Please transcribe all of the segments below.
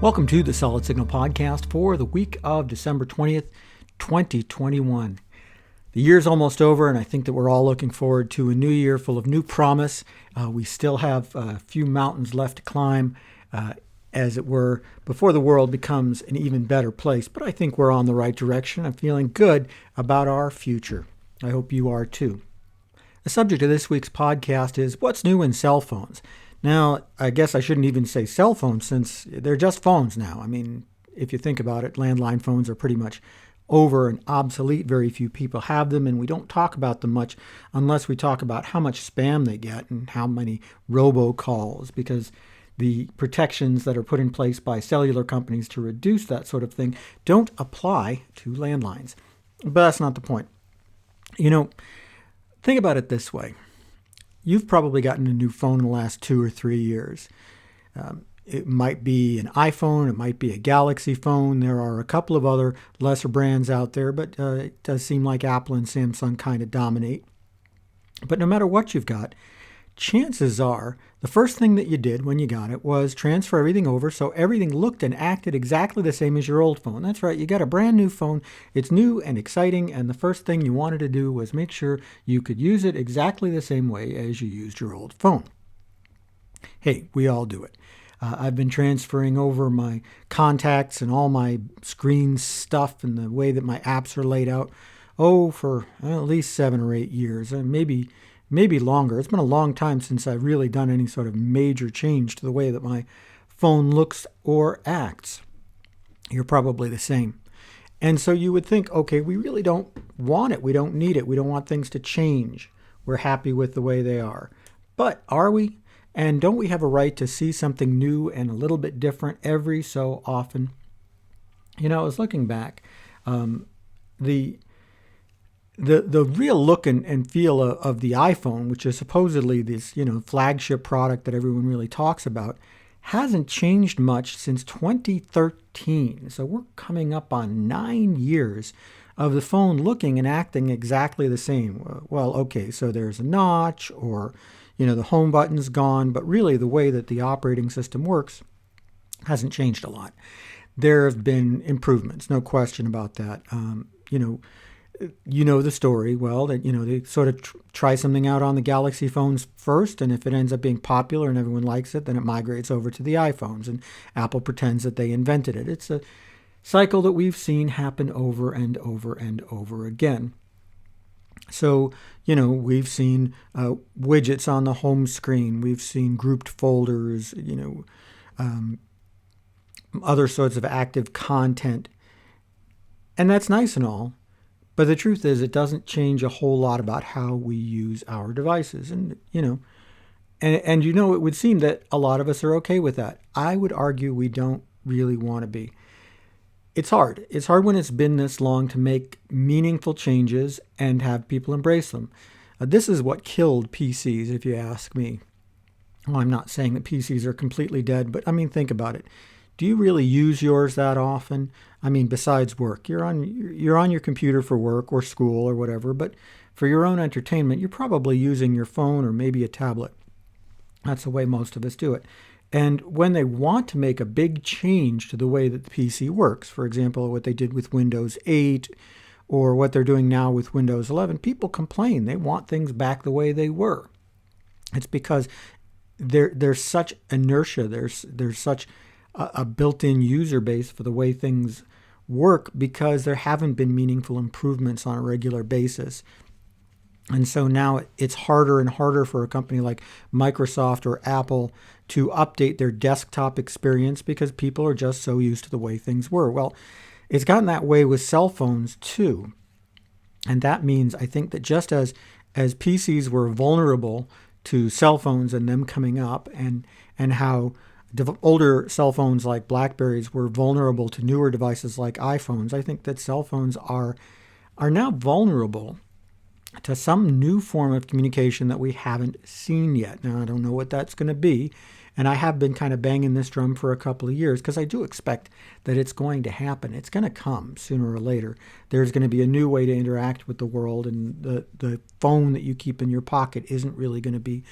Welcome to the Solid Signal Podcast for the week of December 20th, 2021. The year's almost over, and I think that we're all looking forward to a new year full of new promise. We still have a few mountains left to climb, as it were, before the world becomes an even better place. But I think we're on the right direction. I'm feeling good about our future. I hope you are too. The subject of this week's podcast is what's new in cell phones. Now, I guess I shouldn't even say cell phones since they're just phones now. I mean, if you think about it, landline phones are pretty much over and obsolete. Very few people have them, and we don't talk about them much unless we talk about how much spam they get and how many robocalls, because the protections that are put in place by cellular companies to reduce that sort of thing don't apply to landlines. But that's not the point. Think about it this way. You've probably gotten a new phone in the last 2 or 3 years. It might be an iPhone, it might be a Galaxy phone. There are a couple of other lesser brands out there, but it does seem like Apple and Samsung kind of dominate. But no matter what you've got, chances are the first thing that you did when you got it was transfer everything over so everything looked and acted exactly the same as your old phone. That's right, you got a brand new phone. It's new and exciting, and the first thing you wanted to do was make sure you could use it exactly the same way as you used your old phone. Hey, we all do it. I've been transferring over my contacts and all my screen stuff and the way that my apps are laid out, for at least 7 or 8 years, and maybe longer. It's been a long time since I've really done any sort of major change to the way that my phone looks or acts. You're probably the same. And so you would think, okay, we really don't want it. We don't need it. We don't want things to change. We're happy with the way they are. But are we? And don't we have a right to see something new and a little bit different every so often? I was looking back. The real look and feel of the iPhone, which is supposedly this, flagship product that everyone really talks about, hasn't changed much since 2013. So we're coming up on 9 years of the phone looking and acting exactly the same. Well, okay, so there's a notch, or, the home button's gone, but really the way that the operating system works hasn't changed a lot. There have been improvements, no question about that. You know the story well, that, they sort of try something out on the Galaxy phones first, and if it ends up being popular and everyone likes it, then it migrates over to the iPhones, and Apple pretends that they invented it. It's a cycle that we've seen happen over and over and over again. So, we've seen widgets on the home screen. We've seen grouped folders, other sorts of active content. And that's nice and all. But the truth is, it doesn't change a whole lot about how we use our devices. And, it would seem that a lot of us are okay with that. I would argue we don't really want to be. It's hard. It's hard when it's been this long to make meaningful changes and have people embrace them. This is what killed PCs, if you ask me. Well, I'm not saying that PCs are completely dead, but think about it. Do you really use yours that often? Besides work, you're on your computer for work or school or whatever, but for your own entertainment, you're probably using your phone or maybe a tablet. That's the way most of us do it. And when they want to make a big change to the way that the PC works, for example, what they did with Windows 8 or what they're doing now with Windows 11, people complain. They want things back the way they were. It's because there's such inertia. There's such a built-in user base for the way things work because there haven't been meaningful improvements on a regular basis. And so now it's harder and harder for a company like Microsoft or Apple to update their desktop experience because people are just so used to the way things were. Well, it's gotten that way with cell phones too. And that means, I think, that just as PCs were vulnerable to cell phones and them coming up, and how older cell phones like BlackBerries were vulnerable to newer devices like iPhones, I think that cell phones are now vulnerable to some new form of communication that we haven't seen yet. Now, I don't know what that's going to be, and I have been kind of banging this drum for a couple of years because I do expect that it's going to happen. It's going to come sooner or later. There's going to be a new way to interact with the world, and the phone that you keep in your pocket isn't really going to be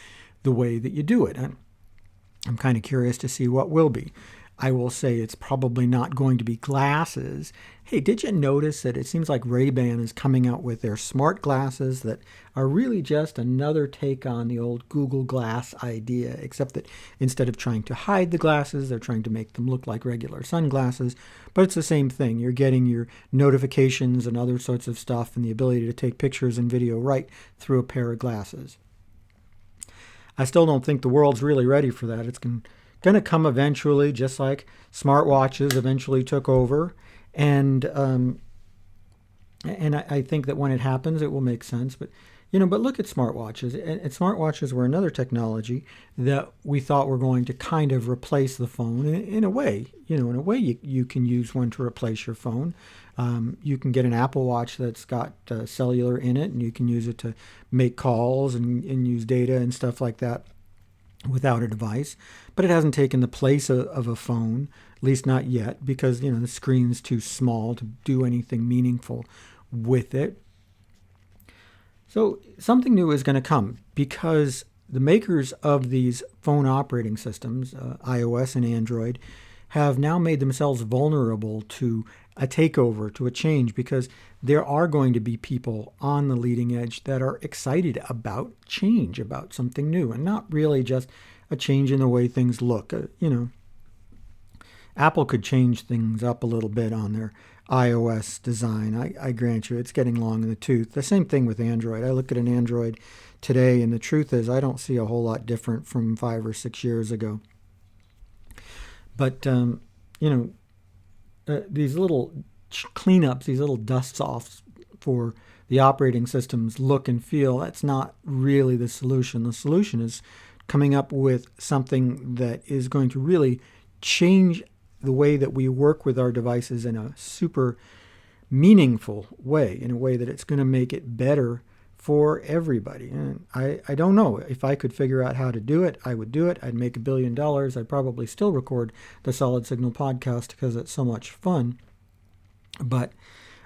the way that you do it. I'm kind of curious to see what will be. I will say it's probably not going to be glasses. Hey, did you notice that it seems like Ray-Ban is coming out with their smart glasses that are really just another take on the old Google Glass idea, except that instead of trying to hide the glasses, they're trying to make them look like regular sunglasses. But it's the same thing. You're getting your notifications and other sorts of stuff and the ability to take pictures and video right through a pair of glasses. I still don't think the world's really ready for that. It's going to come eventually, just like smartwatches eventually took over. And I think that when it happens, it will make sense. But but look at smartwatches. And smartwatches were another technology that we thought were going to kind of replace the phone in a way. In a way, you can use one to replace your phone. You can get an Apple Watch that's got cellular in it, and you can use it to make calls and use data and stuff like that without a device. But it hasn't taken the place of a phone, at least not yet, because the screen's too small to do anything meaningful with it. So something new is going to come because the makers of these phone operating systems, iOS and Android, have now made themselves vulnerable to a takeover, to a change, because there are going to be people on the leading edge that are excited about change, about something new, and not really just a change in the way things look. Apple could change things up a little bit on their iOS design. I grant you, it's getting long in the tooth. The same thing with Android. I look at an Android today, and the truth is I don't see a whole lot different from 5 or 6 years ago. But, these little cleanups, these little dust-offs for the operating system's look and feel, that's not really the solution. The solution is coming up with something that is going to really change the way that we work with our devices in a super meaningful way, in a way that it's going to make it better for everybody. And I don't know. If I could figure out how to do it, I would do it. I'd make $1 billion. I'd probably still record the Solid Signal podcast because it's so much fun. But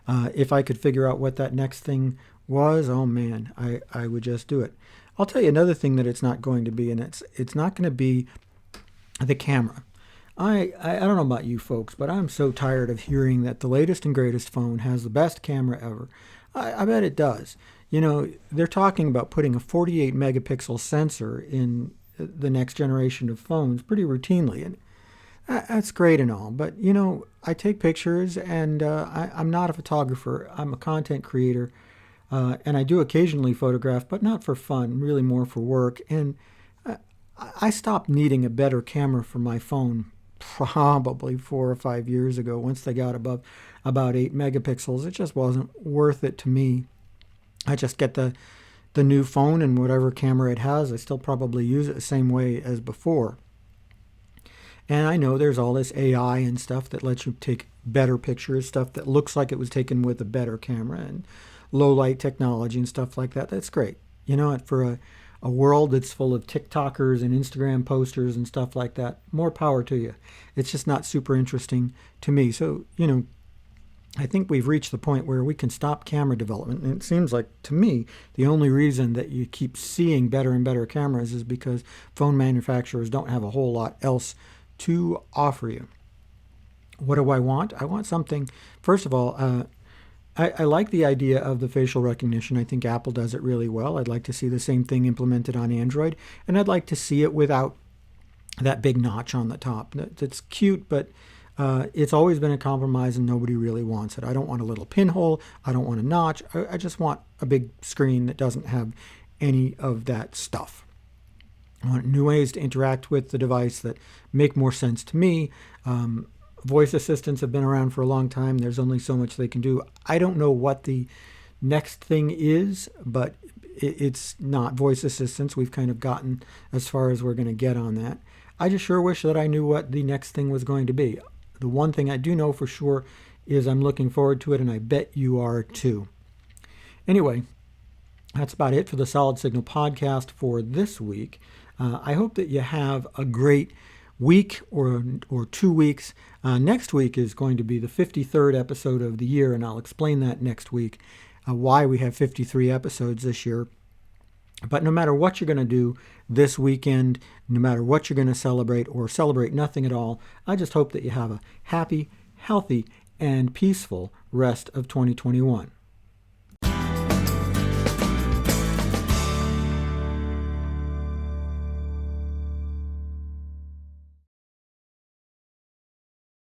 if I could figure out what that next thing was, oh man, I would just do it. I'll tell you another thing that it's not going to be, and it's not going to be the camera. I don't know about you folks, but I'm so tired of hearing that the latest and greatest phone has the best camera ever. I bet it does. They're talking about putting a 48 megapixel sensor in the next generation of phones pretty routinely. And that's great and all. But, I take pictures and I'm not a photographer. I'm a content creator. And I do occasionally photograph, but not for fun, really more for work. And I stopped needing a better camera for my phone probably 4 or 5 years ago. Once they got above about 8 megapixels, it just wasn't worth it to me. I just get the new phone, and whatever camera it has, I still probably use it the same way as before. And I know there's all this AI and stuff that lets you take better pictures, stuff that looks like it was taken with a better camera, and low light technology and stuff like that. That's great. For a world that's full of TikTokers and Instagram posters and stuff like that, more power to you. It's just not super interesting to me. So, I think we've reached the point where we can stop camera development. And it seems like, to me, the only reason that you keep seeing better and better cameras is because phone manufacturers don't have a whole lot else to offer you. What do I want? I want something, first of all, I like the idea of the facial recognition. I think Apple does it really well. I'd like to see the same thing implemented on Android, and I'd like to see it without that big notch on the top. That's cute, but it's always been a compromise and nobody really wants it. I don't want a little pinhole. I don't want a notch. I just want a big screen that doesn't have any of that stuff. I want new ways to interact with the device that make more sense to me. Voice assistants have been around for a long time. There's only so much they can do. I don't know what the next thing is, but it's not voice assistants. We've kind of gotten as far as we're going to get on that. I just sure wish that I knew what the next thing was going to be. The one thing I do know for sure is I'm looking forward to it, and I bet you are too. Anyway, that's about it for the Solid Signal podcast for this week. I hope that you have a great week or 2 weeks. Next week is going to be the 53rd episode of the year, and I'll explain that next week, why we have 53 episodes this year. But no matter what you're going to do this weekend, no matter what you're going to celebrate or celebrate nothing at all, I just hope that you have a happy, healthy, and peaceful rest of 2021.